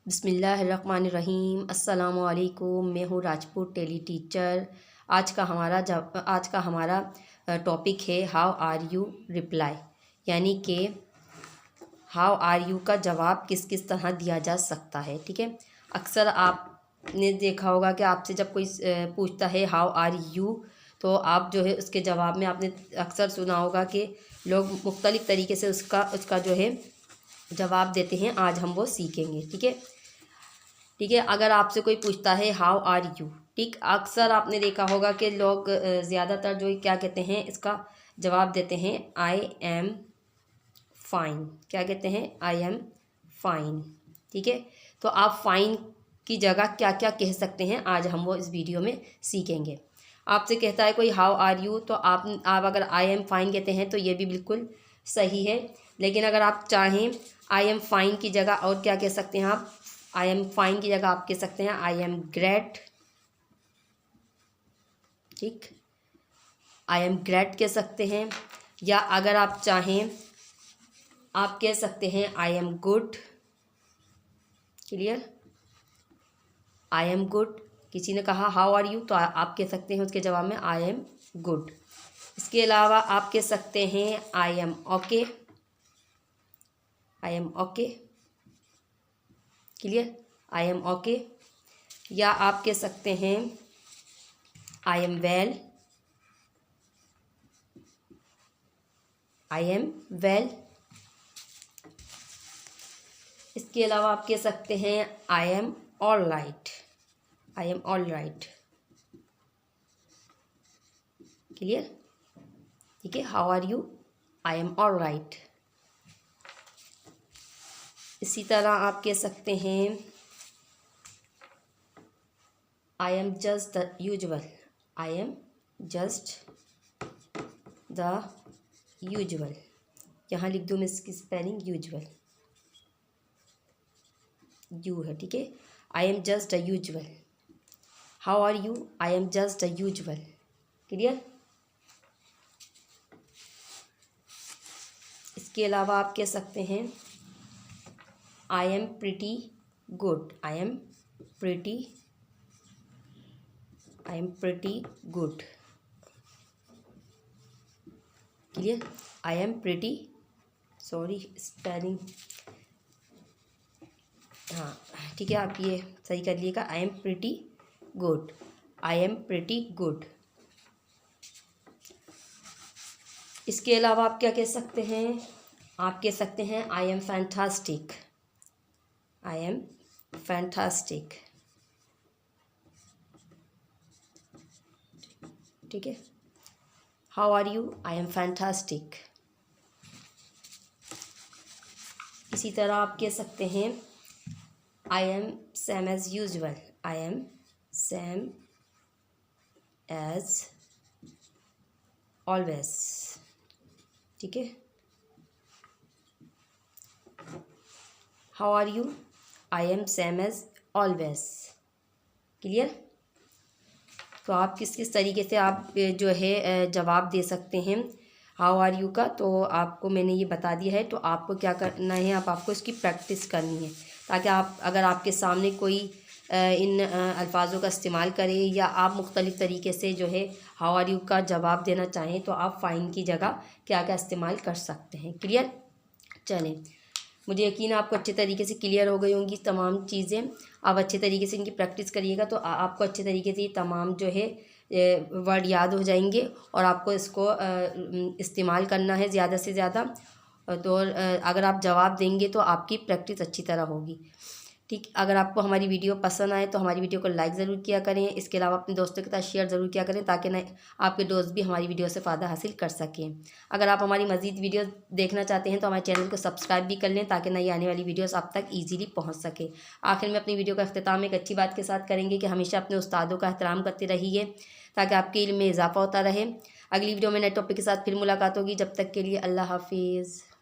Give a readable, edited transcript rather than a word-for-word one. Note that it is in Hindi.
बिस्मिल्लाहिर्रहमानिर्रहीम। अस्सलामुअलैकुम। मैं हूँ राजपूत टेली टीचर। आज का हमारा टॉपिक है हाउ आर यू रिप्लाई, यानी कि हाउ आर यू का जवाब किस किस तरह दिया जा सकता है। ठीक है, अक्सर आपने देखा होगा कि आपसे जब कोई पूछता है हाउ आर यू, तो आप जो है उसके जवाब में आपने अक्सर सुना होगा कि लोग मुख्तलिफ़ तरीके से उसका जो है जवाब देते हैं। आज हम वो सीखेंगे। ठीक है, अगर आपसे कोई पूछता है हाउ आर यू, ठीक, अक्सर आपने देखा होगा कि लोग ज़्यादातर जो क्या कहते हैं, इसका जवाब देते हैं आई एम फाइन। क्या कहते हैं? I am fine. ठीक है, तो आप फाइन की जगह क्या क्या कह सकते हैं, आज हम वो इस वीडियो में सीखेंगे। आपसे कहता है कोई हाउ आर यू, तो आप अगर आई एम फाइन कहते हैं तो ये भी बिल्कुल सही है। लेकिन अगर आप चाहें आई एम फाइन की जगह और क्या कह सकते हैं, आप आई एम फाइन की जगह आप कह सकते हैं आई एम ग्रेट। ठीक, आई एम ग्रेट कह सकते हैं। या अगर आप चाहें आप कह सकते हैं I am good. Clear? I am good. किसी ने कहा हाउ आर यू, तो आप कह सकते हैं उसके जवाब में आई एम गुड। इसके अलावा आप कह सकते हैं I am okay. I am okay. Clear? I am okay. या आप कह सकते हैं I am well. I am well. इसके अलावा आप कह सकते हैं I am all right. I am all right. Clear? ठीक है, how are you, I am all right. इसी तरह आप कह सकते हैं I am just the usual. I am just the usual. यहाँ लिख दूँ मैं इसकी स्पेलिंग, यूजुअल यू है। ठीक है, I am just the usual. How are you, I am just the usual. Clear? इसके अलावा आप कह सकते हैं I am pretty good. I am pretty good. Clear? I am pretty, sorry spelling, हाँ ठीक है, आप ये सही कर लिएगा। I am pretty good. I am pretty good. इसके अलावा आप क्या कह सकते हैं? आप कह सकते हैं I am fantastic. I am fantastic. ठीक है, how are you, I am fantastic. इसी तरह आप कह सकते हैं I am same as usual. I am same as always. ठीक है, how are you, I am same as always. Clear? तो आप किस किस तरीके से आप जो है जवाब दे सकते हैं हाउ आर यू का, तो आपको मैंने ये बता दिया है। तो आपको क्या करना है, आपको इसकी प्रैक्टिस करनी है, ताकि आप अगर आपके सामने कोई इन अल्फाजों का इस्तेमाल करे या आप मुख्तलिफ़ तरीके से जो है हाउ आर यू का जवाब देना चाहें, तो आप फ़ाइन की जगह क्या क्या इस्तेमाल कर सकते हैं। क्लियर? चलें, मुझे यकीन है आपको अच्छे तरीके से क्लियर हो गई होंगी तमाम चीज़ें। आप अच्छे तरीके से इनकी प्रैक्टिस करिएगा तो आपको अच्छे तरीके से ये तमाम जो है वर्ड याद हो जाएंगे और आपको इसको इस्तेमाल करना है ज़्यादा से ज़्यादा। तो अगर आप जवाब देंगे तो आपकी प्रैक्टिस अच्छी तरह होगी। ठीक, अगर आपको हमारी वीडियो पसंद आए तो हमारी वीडियो को लाइक ज़रूर किया करें। इसके अलावा अपने दोस्तों के साथ शेयर ज़रूर किया करें, ताकि न आपके दोस्त भी हमारी वीडियो से फ़ायदा हासिल कर सकें। अगर आप हमारी मज़ीद वीडियो देखना चाहते हैं तो हमारे चैनल को सब्सक्राइब भी कर लें, ताकि नई आने वाली वीडियोस आप तक ईजीली पहुँच सके। आखिर में अपनी वीडियो का अख्तिताम एक अच्छी बात के साथ करेंगे कि हमेशा अपने उस्तादों का एहतराम करते रहिए, ताकि आपके इल्म में इजाफा होता रहे। अगली वीडियो में नए टॉपिक के साथ फिर मुलाकात होगी। जब तक के लिए अल्लाह हाफिज़।